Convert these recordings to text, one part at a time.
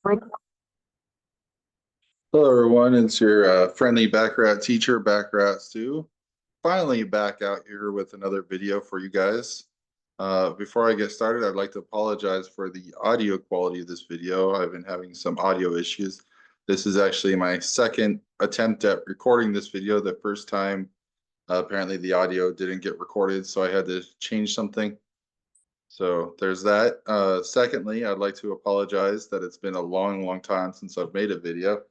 Hello, everyone. It's your friendly Baccarat teacher, Baccarat Stu. Finally back out here with another video for you guys. Before I get started, I'd like to apologize for the audio quality of this video. I've been having some audio issues. This is actually my second attempt at recording this video. The first time, apparently the audio didn't get recorded, so I had to change something. So there's that. Secondly, I'd like to apologize that it's been a long time since I've made a video.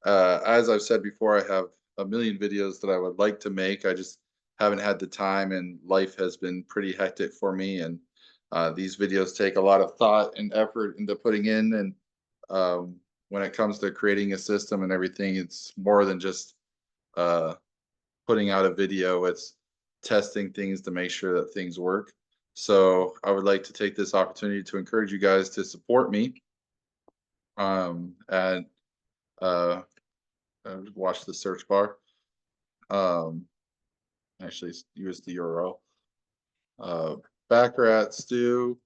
As I've said before, I have a million videos that I would like to make. I just haven't had the time, and life has been pretty hectic for me. And these videos take a lot of thought and effort into putting in. And when it comes to creating a system and everything, it's more than just uh, putting out a video. It's testing things to make sure that things work. So I would like to take this opportunity to encourage you guys to support me. And watch the search bar. Um, actually use the URL. BaccaratStu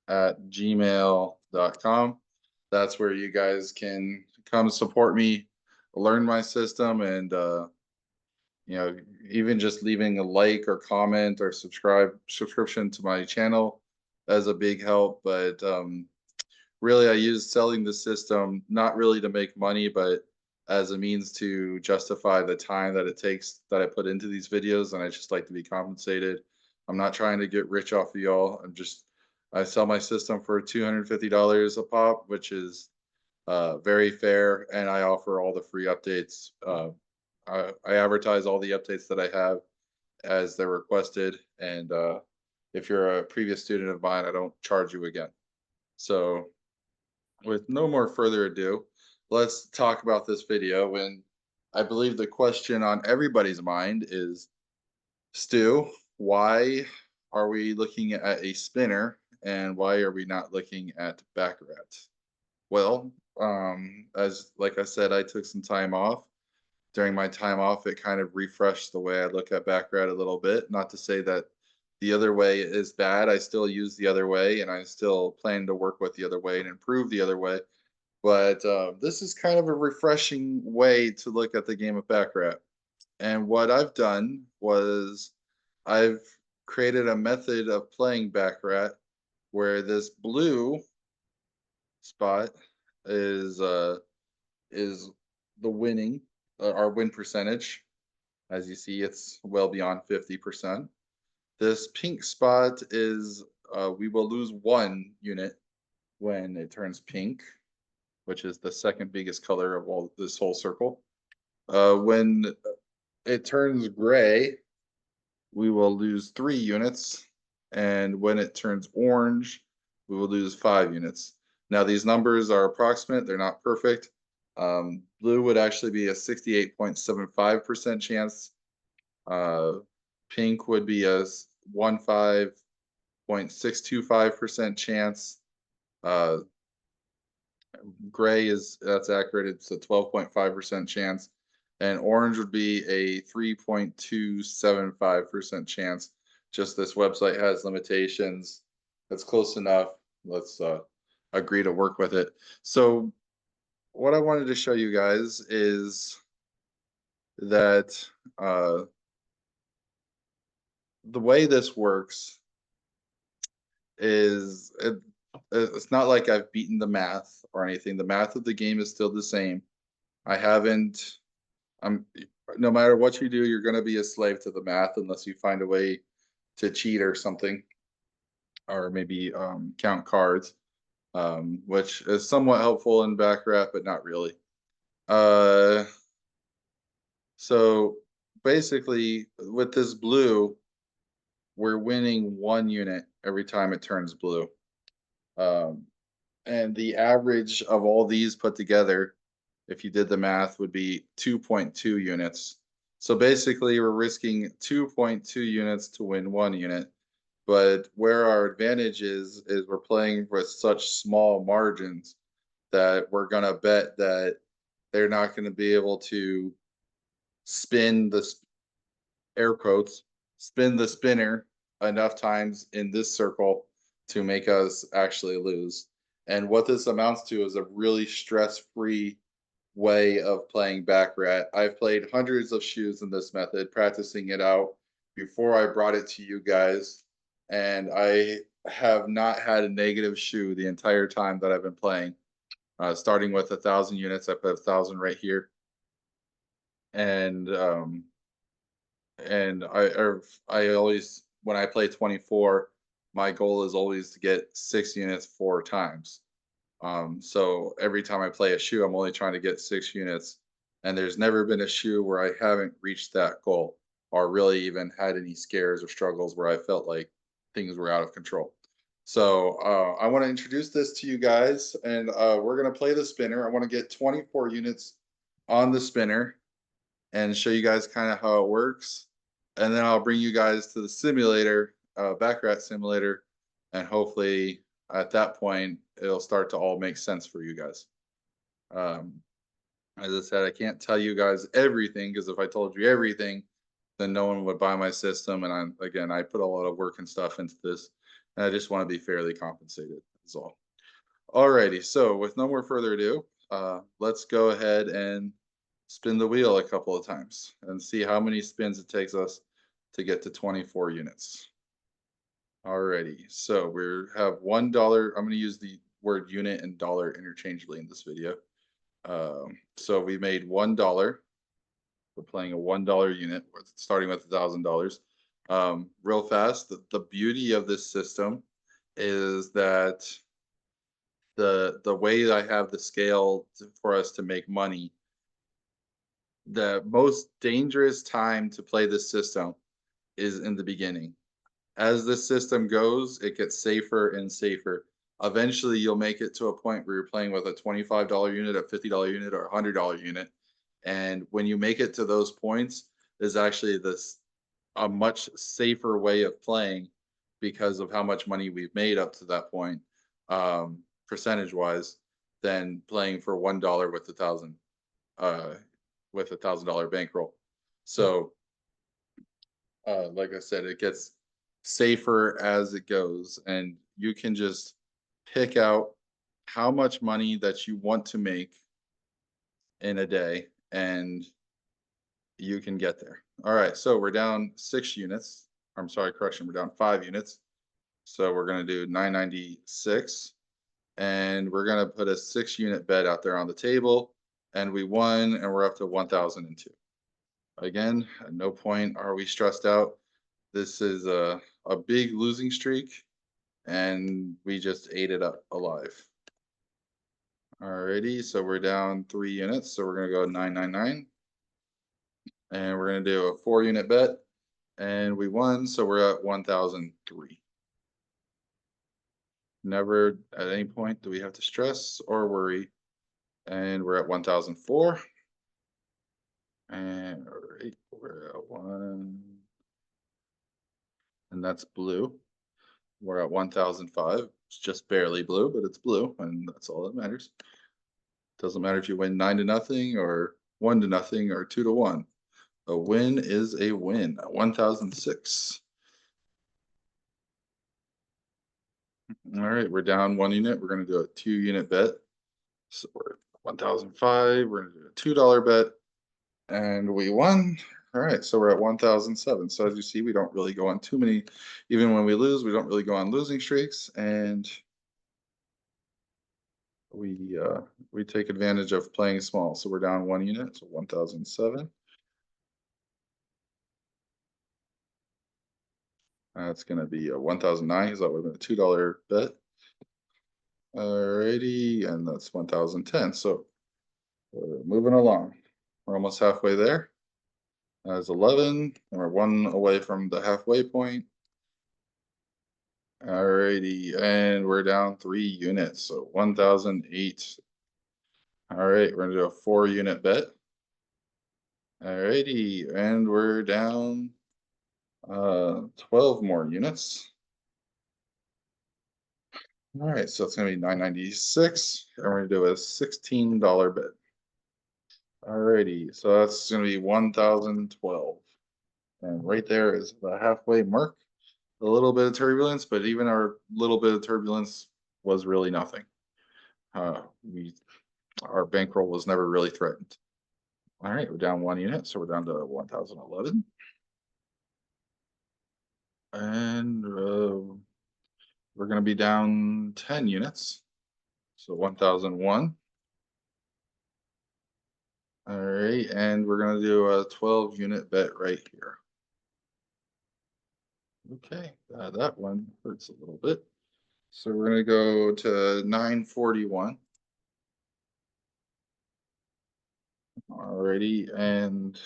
at gmail.com. That's where you guys can come support me, learn my system, and even just leaving a like or comment or subscription to my channel as a big help. But really, I use selling the system not really to make money, but as a means to justify the time that it takes that I put into these videos, and I just like to be compensated. I'm not trying to get rich off of y'all. I sell my system for $250 a pop, which is very fair, and I offer all the free updates. I advertise all the updates that I have as they're requested, and if you're a previous student of mine, I don't charge you again. So with no more further ado, let's talk about this video. And I believe the question on everybody's mind is, Stu, why are we looking at a spinner and why are we not looking at Baccarat? Well, as like I said, I took some time off. During my time off, it kind of refreshed the way I look at Baccarat a little bit. Not to say that the other way is bad. I still use the other way, and I still plan to work with the other way and improve the other way. But this is kind of a refreshing way to look at the game of Baccarat. And what I've done was I've created a method of playing Baccarat where this blue spot is the winning our win percentage. As you see, it's well beyond 50%. This pink spot is we will lose 1 unit when it turns pink, which is the second biggest color of all this whole circle. When it turns gray, we will lose 3 units. And when it turns orange, we will lose 5 units. Now, these numbers are approximate, they're not perfect. Blue would actually be a 68.75% chance. Pink would be a 15.625% chance. Gray that's accurate. It's a 12.5% chance. And orange would be a 3.275% chance. Just this website has limitations. That's close enough. Let's agree to work with it. So what I wanted to show you guys is that the way this works is it's not like I've beaten the math or anything. The math of the game is still the same. I'm no matter what you do, you're going to be a slave to the math unless you find a way to cheat or something, or maybe count cards, which is somewhat helpful in Baccarat, but not really. So basically, with this blue, we're winning 1 unit every time it turns blue. And the average of all these put together, if you did the math, would be 2.2 units. So basically, we're risking 2.2 units to win 1 unit. But where our advantage is we're playing with such small margins that we're going to bet that they're not going to be able to spin the air quotes, spin the spinner enough times in this circle to make us actually lose. And what this amounts to is a really stress-free way of playing Baccarat. I've played hundreds of shoes in this method, practicing it out before I brought it to you guys. And I have not had a negative shoe the entire time that I've been playing. Starting with 1,000 units, I put 1,000 right here. And I always, when I play 24, my goal is always to get 6 units 4 times. So every time I play a shoe, I'm only trying to get 6 units. And there's never been a shoe where I haven't reached that goal or really even had any scares or struggles where I felt like things were out of control. So I want to introduce this to you guys, and we're going to play the spinner. I want to get 24 units on the spinner and show you guys kind of how it works. And then I'll bring you guys to the simulator, Baccarat simulator, and hopefully at that point it'll start to all make sense for you guys. As I said, I can't tell you guys everything, because if I told you everything, then no one would buy my system. And I put a lot of work and stuff into this, and I just want to be fairly compensated. That's all. Alrighty, so with no more further ado, let's go ahead and spin the wheel a couple of times and see how many spins it takes us to get to 24 units. Alrighty, so we have $1. I'm going to use the word unit and dollar interchangeably in this video. So we made $1. We're playing a $1 unit, starting with $1,000. Real fast, the beauty of this system is that the way that I have the scale for us to make money, the most dangerous time to play this system is in the beginning. As the system goes, it gets safer and safer. Eventually, you'll make it to a point where you're playing with a $25 unit, a $50 unit, or a $100 unit. And when you make it to those points, is actually a much safer way of playing because of how much money we've made up to that point, percentage wise, than playing for $1 with with $1,000 bankroll. So, like I said, it gets safer as it goes, and you can just pick out how much money that you want to make in a day, and you can get there. All right, so we're down 6 units. I'm sorry, correction, we're down 5 units. So we're going to do 996, and we're going to put a 6 unit bet out there on the table, and we won, and we're up to 1,002. Again, at no point are we stressed out. This is a big losing streak, and we just ate it up alive. Alrighty, so we're down 3 units, so we're gonna go 999, and we're gonna do a 4 unit bet, and we won, so we're at 1,003. Never at any point do we have to stress or worry, and we're at 1,004. And all right, we're at 1, and that's blue. We're at 1,005. It's just barely blue, but it's blue, and that's all that matters. Doesn't matter if you win 9-0 or 1-0 or 2-1. A win is a win. 1,006. All right, we're down 1 unit. We're going to do a 2 unit bet. So we're at 1,005. We're going to do a $2 bet, and we won. All right, so we're at 1,007. So as you see, we don't really go on too many. Even when we lose, we don't really go on losing streaks, and we take advantage of playing small. So we're down 1 unit, so 1,007. That's going to be a 1,009, because that would have been a $2 bet. Alrighty, and that's 1,010. So we're moving along. We're almost halfway there. That's 11, and we're 1 away from the halfway point. Alrighty, and we're down 3 units, so 1,008. All right, we're gonna do a 4 unit bet. Alrighty, and we're down 12 more units. All right, so it's gonna be 996, and we're gonna do a $16 bet. Alrighty, so that's gonna be 1,012, and right there is the halfway mark. A little bit of turbulence, but even our little bit of turbulence was really nothing. we our bankroll was never really threatened. All right, we're down 1 unit, so we're down to 1011. And we're going to be down 10 units. So 1001. All right, and we're going to do a 12-unit bet right here. Okay, that one hurts a little bit. So we're going to go to 941. Alrighty, and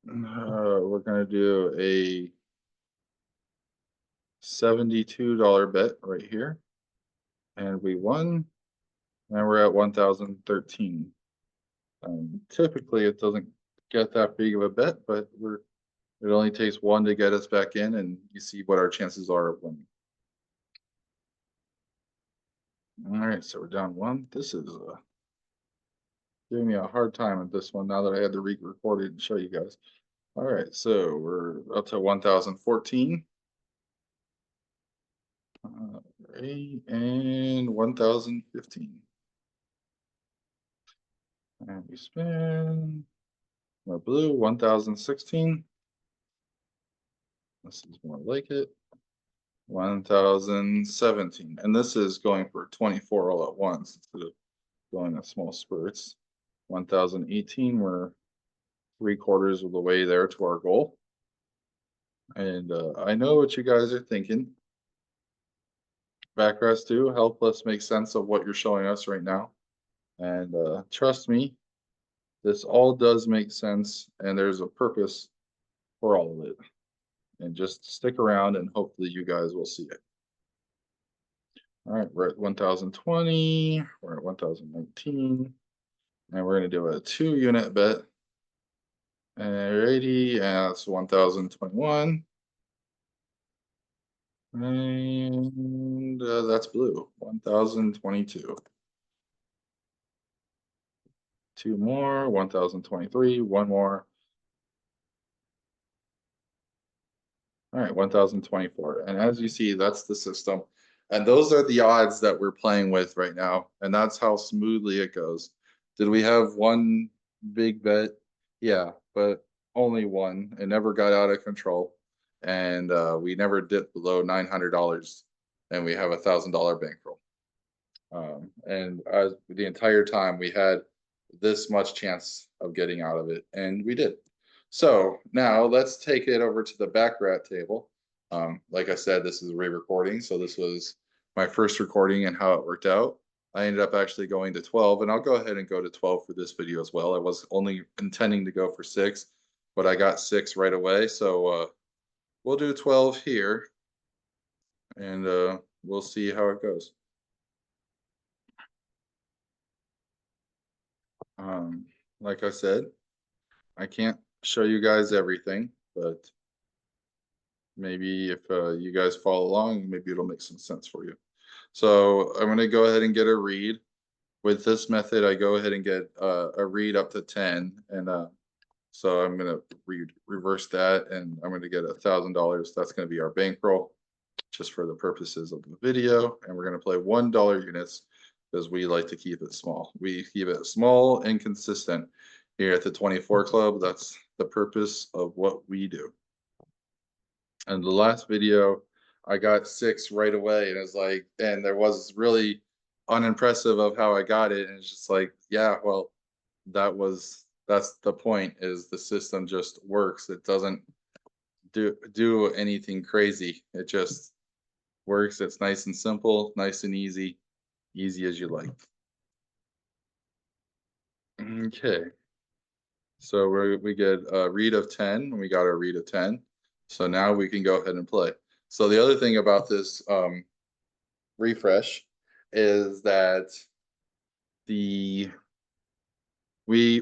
we're going to do a $72 bet right here. And we won, and we're at 1013. Typically, it doesn't get that big of a bet, but it only takes one to get us back in, and you see what our chances are of winning. All right, so we're down one. This is giving me a hard time at this one now that I had to re-record it and show you guys. All right, so we're up to 1014. All right, and 1015. And we spin. More blue, 1016. This is more like it. 1017. And this is going for 24 all at once instead of going in small spurts. 1018, we're 3/4 of the way there to our goal. And I know what you guys are thinking. Baccarat Stu, help us make sense of what you're showing us right now. And trust me, this all does make sense, and there's a purpose for all of it. And just stick around, and hopefully you guys will see it. All right, we're at 1020, we're at 1019, and we're going to do a 2-unit bet. Alrighty, and that's 1021. And that's blue, 1022. Two more, 1023, one more. All right, 1024. And as you see, that's the system. And those are the odds that we're playing with right now. And that's how smoothly it goes. Did we have one big bet? Yeah, but only one. It never got out of control. And we never dipped below $900. And we have $1,000 bankroll. And the entire time we had this much chance of getting out of it, and we did. So now let's take it over to the Baccarat table. Like I said, this is a re-recording, so this was my first recording and how it worked out. I ended up actually going to 12, and I'll go ahead and go to 12 for this video as well. I was only intending to go for 6, but I got 6 right away, so we'll do 12 here, and we'll see how it goes. Like I said, I can't show you guys everything, but maybe if you guys follow along, maybe it'll make some sense for you. So I'm going to go ahead and get a read. With this method, I go ahead and get a read up to 10. And so I'm going to reverse that, and I'm going to get $1,000. That's going to be our bankroll, just for the purposes of the video. And we're going to play $1 units because we like to keep it small. We keep it small and consistent here at the 24 Club. That's the purpose of what we do. And the last video, I got 6 right away, and it's like, and there was really unimpressive of how I got it. And it's just like, yeah, well, that's the point, is the system just works. It doesn't do anything crazy. It just works. It's nice and simple, nice and easy as you like. Okay. So we get a read of 10, and we got a read of 10. So now we can go ahead and play. So the other thing about this refresh is that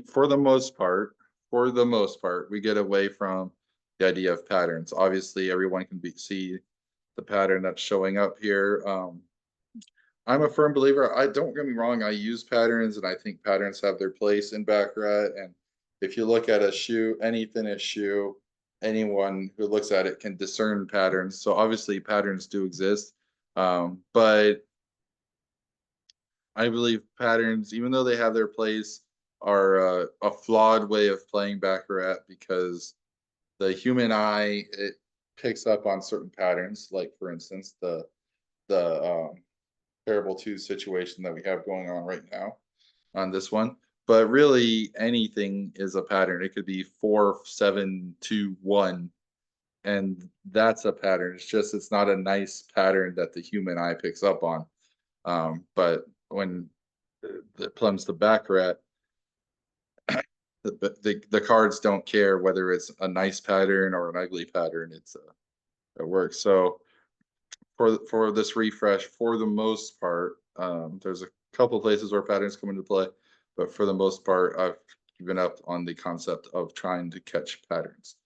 for the most part, we get away from the idea of patterns. Obviously, everyone can see the pattern that's showing up here. I'm a firm believer. Don't get me wrong, I use patterns, and I think patterns have their place in Baccarat. And if you look at a shoe, any finished shoe, anyone who looks at it can discern patterns. So obviously patterns do exist. But I believe patterns, even though they have their place, are a flawed way of playing Baccarat because the human eye, it picks up on certain patterns, like for instance the parable two situation that we have going on right now on this one. But really, anything is a pattern. It could be 4, 7, 2, 1, and that's a pattern. It's just it's not a nice pattern that the human eye picks up on. But when it comes to Baccarat, the cards don't care whether it's a nice pattern or an ugly pattern. It works. So for this refresh, for the most part, there's a couple places where patterns come into play, but for the most part, I've given up on the concept of trying to catch patterns.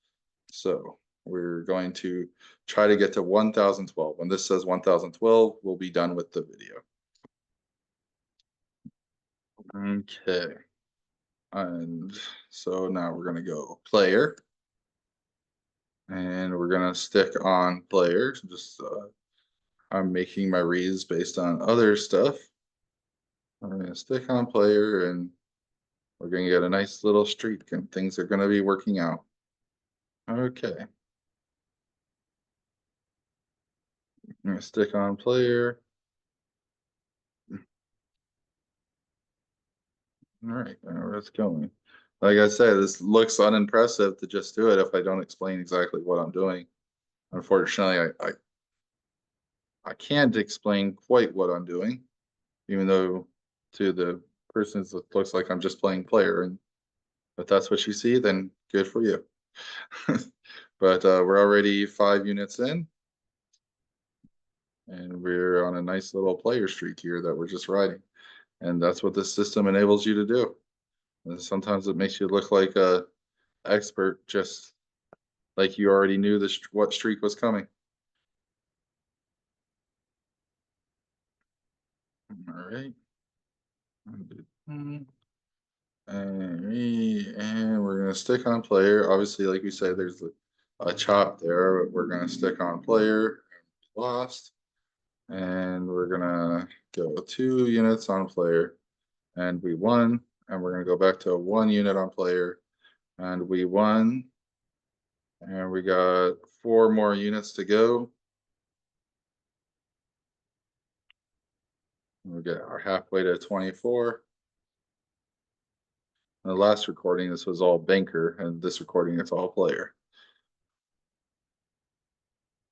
So we're going to try to get to 1012. When this says 1012, we'll be done with the video. Okay. And so now we're going to go player. And we're going to stick on player. Just I'm making my reads based on other stuff. I'm going to stick on player and we're going to get a nice little streak and things are going to be working out. Okay. I'm going to stick on player. All right, where it's going. Like I said, this looks unimpressive to just do it if I don't explain exactly what I'm doing. Unfortunately, I can't explain quite what I'm doing, even though to the person it looks like I'm just playing player. And if that's what you see, then good for you. But we're already 5 units in, and we're on a nice little player streak here that we're just riding. And that's what this system enables you to do. And sometimes it makes you look like a expert, just like you already knew what streak was coming. All right. And we're gonna stick on player. Obviously, like we said, there's a chop there, but we're gonna stick on player. Lost. And we're gonna go 2 units on player. And we won. And we're gonna go back to 1 unit on player. And we won. And we got 4 more units to go. We get our halfway to 24. In the last recording, this was all banker, and this recording, it's all player.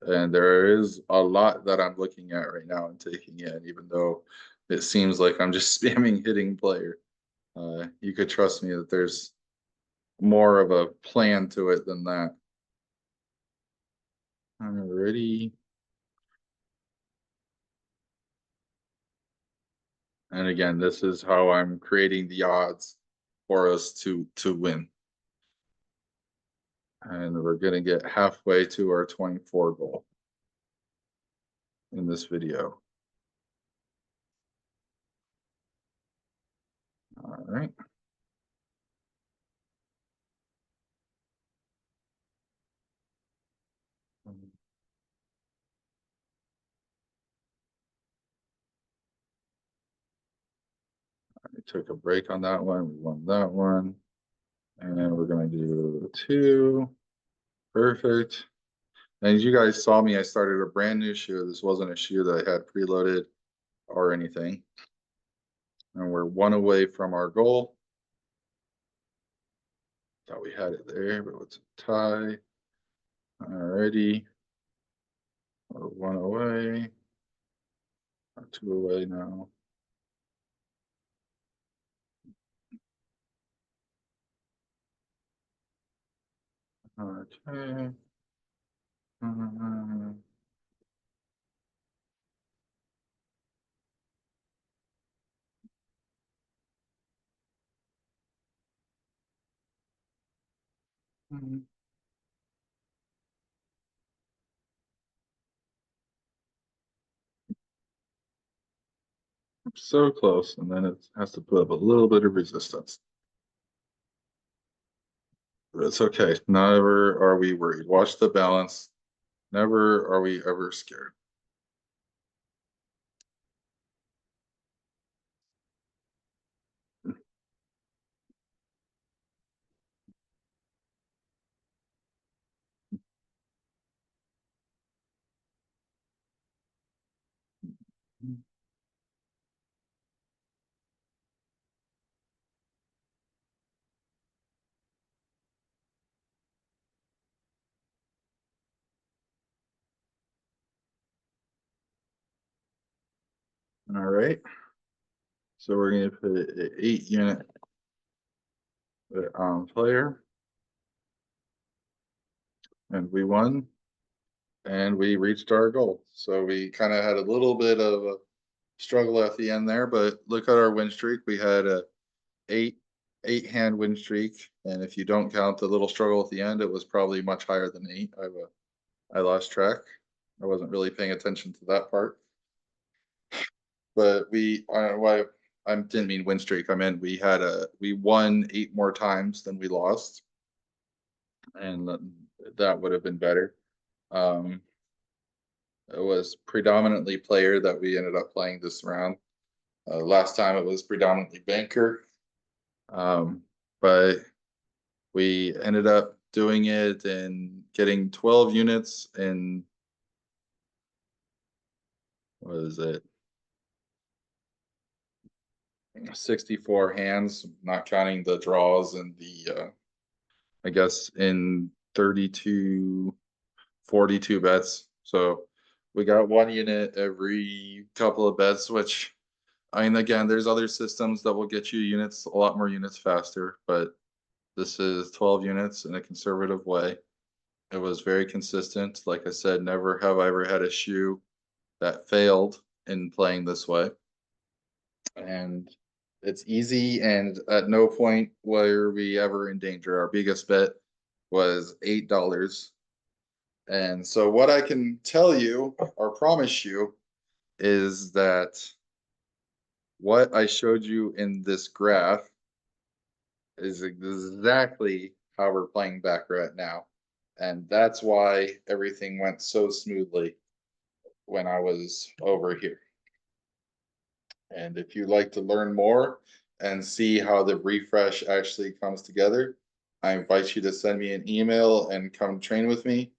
And there is a lot that I'm looking at right now and taking in, even though it seems like I'm just spamming hitting player. You could trust me that there's more of a plan to it than that. Alrighty. And again, this is how I'm creating the odds for us to win. And we're gonna get halfway to our 24 goal in this video. All right. I took a break on that one. We won that one. And we're going to do 2. Perfect. And as you guys saw me, I started a brand new shoe. This wasn't a shoe that I had preloaded or anything. And we're 1 away from our goal. Thought we had it there, but it's a tie. Alrighty. We're 1 away. Or 2 away now. Okay. So close, and then it has to put up a little bit of resistance. But it's okay. Never are we worried. Watch the balance. Never are we ever scared. All right. So we're gonna put an 8 unit player, and we won, and we reached our goal. So we kind of had a little bit of a struggle at the end there, but look at our win streak. We had a eight eight hand win streak, and if you don't count the little struggle at the end, it was probably much higher than eight. I lost track. I wasn't really paying attention to that part, but why I didn't mean win streak. I meant we won 8 more times than we lost, and that would have been better. Um, it was predominantly player that we ended up playing this round. Last time it was predominantly banker, but we ended up doing it and getting 12 units in, what is it, 64 hands, not counting the draws and I guess in 32, 42 bets. So we got 1 unit every couple of bets, which, I mean, again, there's other systems that will get you units, a lot more units faster, but this is 12 units in a conservative way. It was very consistent. Like I said, never have I ever had a shoe that failed in playing this way. And it's easy, and at no point were we ever in danger. Our biggest bet was $8. And so what I can tell you or promise you is that what I showed you in this graph is exactly how we're playing Baccarat now. And that's why everything went so smoothly when I was over here. And if you'd like to learn more and see how the refresh actually comes together, I invite you to send me an email and come train with me.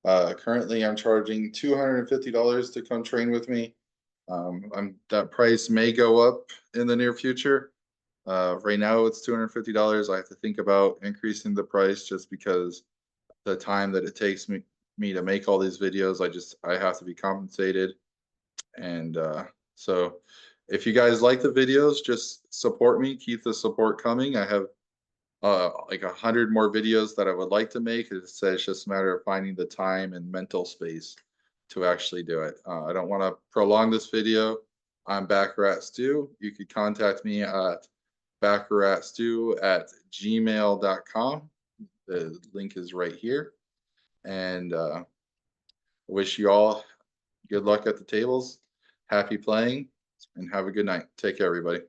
Currently, I'm charging $250 to come train with me. That price may go up in the near future. Right now, it's $250. I have to think about increasing the price just because the time that it takes me to make all these videos, I have to be compensated. And so if you guys like the videos, just support me, keep the support coming. I have like 100 more videos that I would like to make. It's just a matter of finding the time and mental space to actually do it. I don't want to prolong this video. I'm Baccarat Stu. You could contact me at BaccaratStu@gmail.com. The link is right here. And wish you all good luck at the tables. Happy playing, and have a good night. Take care, everybody.